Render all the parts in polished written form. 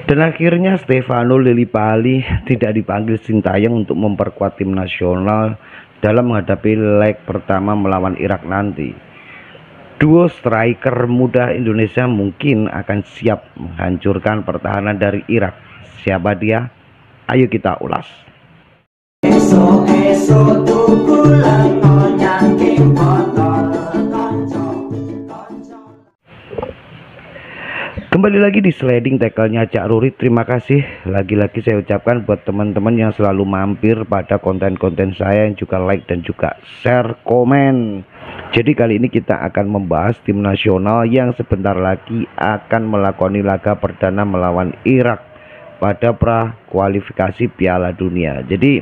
Dan akhirnya Stefano Lillipali tidak dipanggil Sintayong untuk memperkuat tim nasional dalam menghadapi leg pertama melawan Irak nanti. Duo striker muda Indonesia mungkin akan siap menghancurkan pertahanan dari Irak. Siapa dia? Ayo kita ulas. Kembali lagi di sliding tackle-nya Cak Ruri. Terima kasih lagi-lagi saya ucapkan buat teman-teman yang selalu mampir pada konten-konten saya, yang juga like dan juga share, komen. Jadi kali ini kita akan membahas tim nasional yang sebentar lagi akan melakoni laga perdana melawan Irak pada pra kualifikasi Piala Dunia. Jadi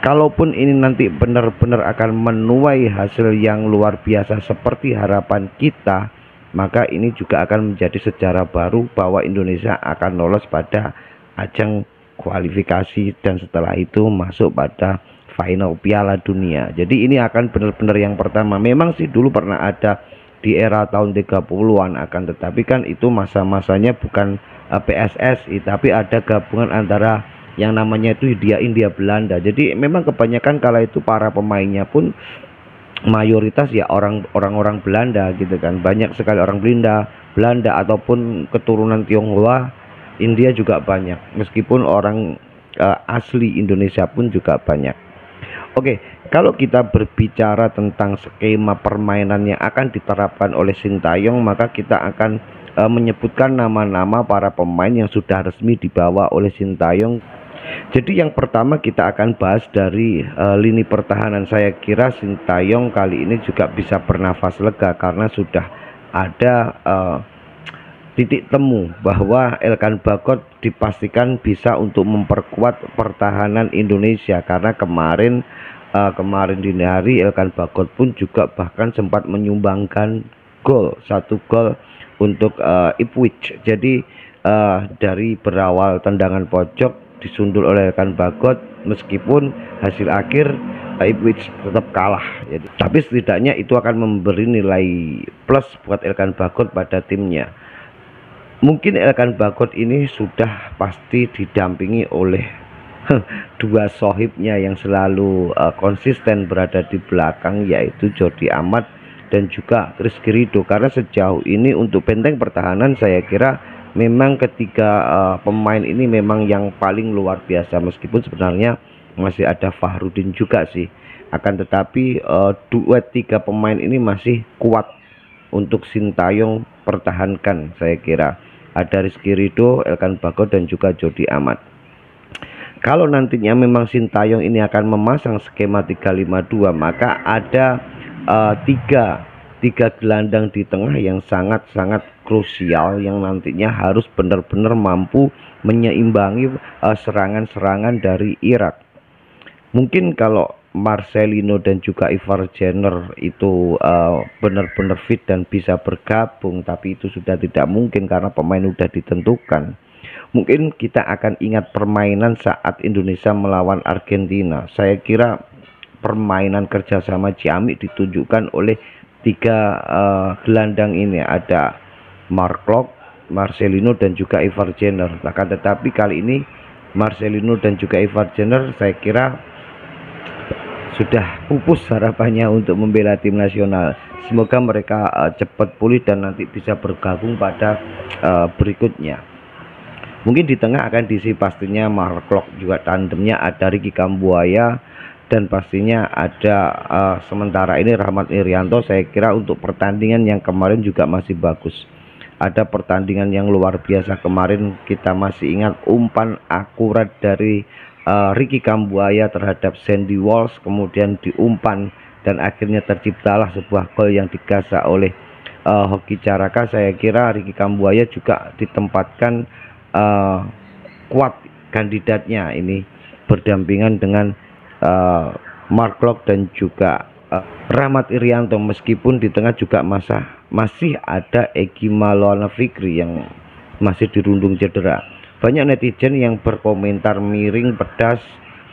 kalaupun ini nanti benar-benar akan menuai hasil yang luar biasa seperti harapan kita, maka ini juga akan menjadi sejarah baru bahwa Indonesia akan lolos pada ajang kualifikasi dan setelah itu masuk pada final Piala Dunia. Jadi ini akan benar-benar yang pertama. Memang sih dulu pernah ada di era tahun 30-an, akan tetapi kan itu masa-masanya bukan PSSI, tapi ada gabungan antara yang namanya itu India Belanda. Jadi memang kebanyakan kala itu para pemainnya pun mayoritas ya orang-orang Belanda gitu kan. Banyak sekali orang Belanda ataupun keturunan Tionghoa, India juga banyak. Meskipun orang asli Indonesia pun juga banyak. Oke, kalau kita berbicara tentang skema permainan yang akan diterapkan oleh Sintayong, maka kita akan menyebutkan nama-nama para pemain yang sudah resmi dibawa oleh Sintayong. Jadi yang pertama kita akan bahas dari lini pertahanan. Saya kira Sintayong kali ini juga bisa bernafas lega karena sudah ada titik temu bahwa Elkan Bagot dipastikan bisa untuk memperkuat pertahanan Indonesia, karena kemarin dini hari Elkan Bagot pun juga bahkan sempat menyumbangkan satu gol untuk Ipswich. Jadi dari berawal tendangan pojok disundul oleh Elkan Bagot, meskipun hasil akhir Ipswich tetap kalah. Jadi, tapi setidaknya itu akan memberi nilai plus buat Elkan Bagot pada timnya. Mungkin Elkan Bagot ini sudah pasti didampingi oleh dua sohibnya yang selalu konsisten berada di belakang, yaitu Jordi Amat dan juga Rizky Ridho. Karena sejauh ini untuk benteng pertahanan saya kira memang ketiga pemain ini memang yang paling luar biasa, meskipun sebenarnya masih ada Fahrudin juga sih, akan tetapi duet tiga pemain ini masih kuat untuk Sintayong pertahankan. Saya kira ada Rizky Ridho, Elkan Bagot dan juga Jordi Amat. Kalau nantinya memang Sintayong ini akan memasang skema 352, maka ada tiga gelandang di tengah yang sangat-sangat krusial yang nantinya harus benar-benar mampu menyeimbangi serangan-serangan dari Irak. Mungkin kalau Marcelino dan juga Ivar Jenner itu benar-benar fit dan bisa bergabung, tapi itu sudah tidak mungkin karena pemain sudah ditentukan. Mungkin kita akan ingat permainan saat Indonesia melawan Argentina. Saya kira permainan kerjasama Ciamik ditunjukkan oleh tiga gelandang ini, ada Mark Klok, Marcelino dan juga Ivar Jenner. Akan tetapi kali ini Marcelino dan juga Ivar Jenner saya kira sudah pupus harapannya untuk membela tim nasional. Semoga mereka cepat pulih dan nanti bisa bergabung pada berikutnya. Mungkin di tengah akan diisi pastinya Mark Klok, juga tandemnya ada Ricky Kambuaya, dan pastinya ada sementara ini Rahmat Irianto. Saya kira untuk pertandingan yang kemarin juga masih bagus. Ada pertandingan yang luar biasa kemarin, kita masih ingat umpan akurat dari Ricky Kambuaya terhadap Sandy Walsh, kemudian diumpan dan akhirnya terciptalah sebuah gol yang digasak oleh Hoki Caraka. Saya kira Ricky Kambuaya juga ditempatkan kuat kandidatnya ini berdampingan dengan Mark Klok dan juga Rahmat Irianto, meskipun di tengah juga masih ada Egy Maulana Fikri yang masih dirundung cedera. Banyak netizen yang berkomentar miring pedas,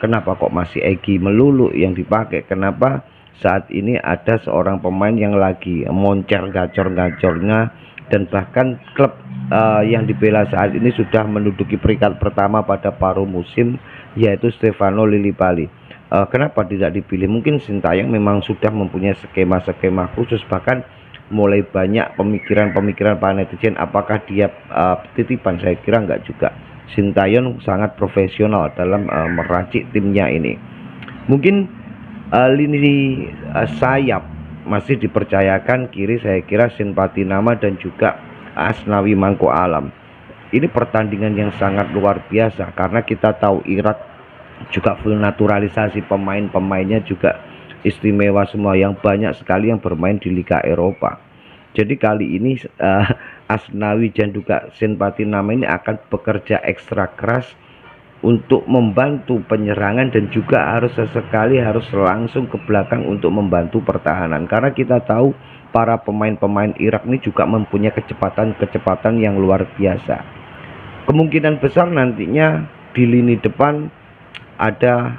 kenapa kok masih Egy melulu yang dipakai, kenapa saat ini ada seorang pemain yang lagi moncer gacor-gacornya dan bahkan klub yang dibela saat ini sudah menduduki peringkat pertama pada paruh musim, yaitu Stefano Lillipali. Kenapa tidak dipilih? Mungkin Sintayong memang sudah mempunyai skema-skema khusus, bahkan mulai banyak pemikiran-pemikiran para netizen apakah dia titipan. Saya kira enggak juga. Sintayong sangat profesional dalam meracik timnya ini. Mungkin lini sayap masih dipercayakan, kiri saya kira Sinpati Nama dan juga Asnawi Mangko Alam. Ini pertandingan yang sangat luar biasa karena kita tahu Irak juga full naturalisasi, pemain-pemainnya juga istimewa semua, yang banyak sekali yang bermain di Liga Eropa. Jadi kali ini Asnawi dan juga Sinpati Nama ini akan bekerja ekstra keras untuk membantu penyerangan dan juga harus sesekali harus langsung ke belakang untuk membantu pertahanan, karena kita tahu para pemain-pemain Irak ini juga mempunyai kecepatan yang luar biasa. Kemungkinan besar nantinya di lini depan ada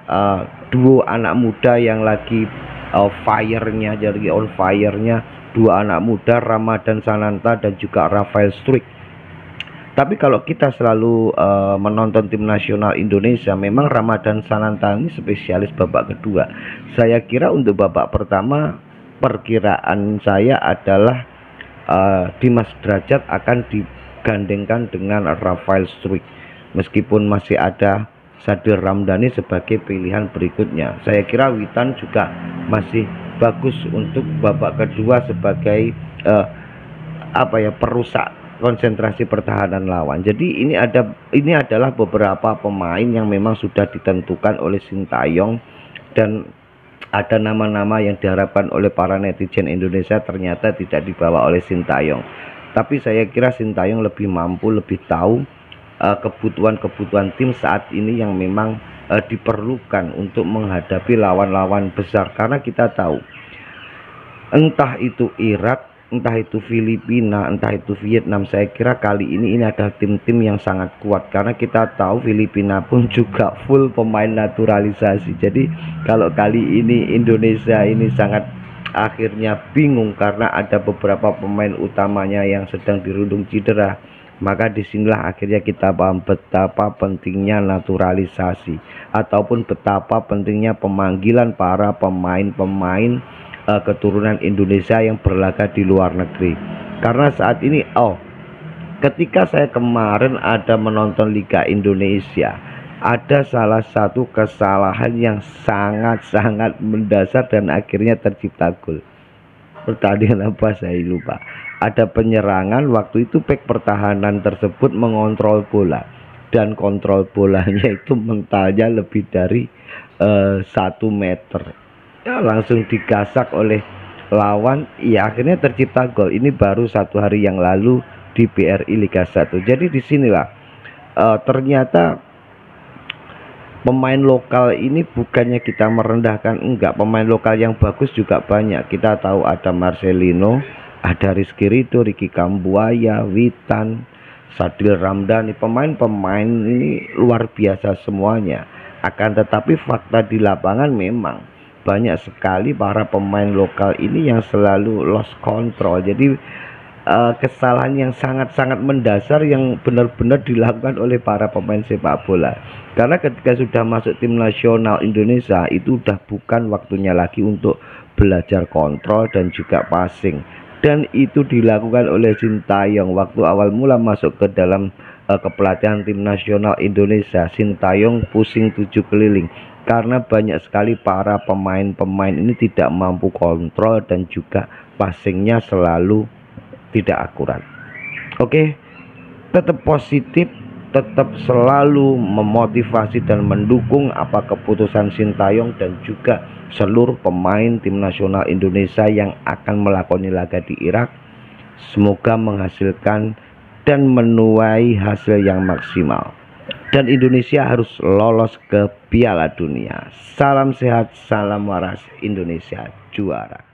duo anak muda yang lagi fire-nya, jadi on fire-nya, dua anak muda, Ramadan Sananta dan juga Rafael Struijk. Tapi kalau kita selalu menonton tim nasional Indonesia, memang Ramadan Sananta ini spesialis babak kedua. Saya kira untuk babak pertama perkiraan saya adalah Dimas Derajat akan digandengkan dengan Rafael Struijk, meskipun masih ada Sadil Ramdhani sebagai pilihan berikutnya. Saya kira Witan juga masih bagus untuk babak kedua sebagai perusak konsentrasi pertahanan lawan. Jadi ini adalah beberapa pemain yang memang sudah ditentukan oleh Sintayong, dan ada nama-nama yang diharapkan oleh para netizen Indonesia ternyata tidak dibawa oleh Sintayong. Tapi saya kira Sintayong lebih mampu, lebih tahu kebutuhan tim saat ini yang memang diperlukan untuk menghadapi lawan-lawan besar. Karena kita tahu entah itu Irak, entah itu Filipina, entah itu Vietnam, saya kira kali ini adalah tim-tim yang sangat kuat, karena kita tahu Filipina pun juga full pemain naturalisasi. Jadi kalau kali ini Indonesia ini sangat akhirnya bingung karena ada beberapa pemain utamanya yang sedang dirundung cedera, maka disinilah akhirnya kita paham betapa pentingnya naturalisasi ataupun betapa pentingnya pemanggilan para pemain-pemain keturunan Indonesia yang berlaga di luar negeri. Karena saat ini ketika saya kemarin ada menonton Liga Indonesia, ada salah satu kesalahan yang sangat-sangat mendasar dan akhirnya tercipta gol. Pertandingan apa saya lupa. Ada penyerangan, waktu itu bek pertahanan tersebut mengontrol bola, dan kontrol bolanya itu mentalnya lebih dari 1 meter. Ya, langsung digasak oleh lawan, ya akhirnya tercipta gol. Ini baru 1 hari yang lalu di BRI Liga 1. Jadi disinilah ternyata pemain lokal ini bukannya kita merendahkan, enggak, pemain lokal yang bagus juga banyak. Kita tahu ada Marcelino, ada Rizky Ridho, Ricky Kambuaya, Witan, Sadil Ramdhani, pemain-pemain ini luar biasa semuanya. Akan tetapi fakta di lapangan memang banyak sekali para pemain lokal ini yang selalu lost control. Jadi kesalahan yang sangat-sangat mendasar yang benar-benar dilakukan oleh para pemain sepak bola. Karena ketika sudah masuk tim nasional Indonesia, itu udah bukan waktunya lagi untuk belajar kontrol dan juga passing. Dan itu dilakukan oleh Sintayong waktu awal mula masuk ke dalam kepelatihan tim nasional Indonesia. Sintayong pusing 7 keliling karena banyak sekali para pemain-pemain ini tidak mampu kontrol dan juga passingnya selalu tidak akurat. Oke, tetap positif, tetap selalu memotivasi dan mendukung apa keputusan Sintayong dan juga seluruh pemain tim nasional Indonesia yang akan melakoni laga di Irak. Semoga menghasilkan dan menuai hasil yang maksimal, dan Indonesia harus lolos ke Piala Dunia. Salam sehat, salam waras, Indonesia juara.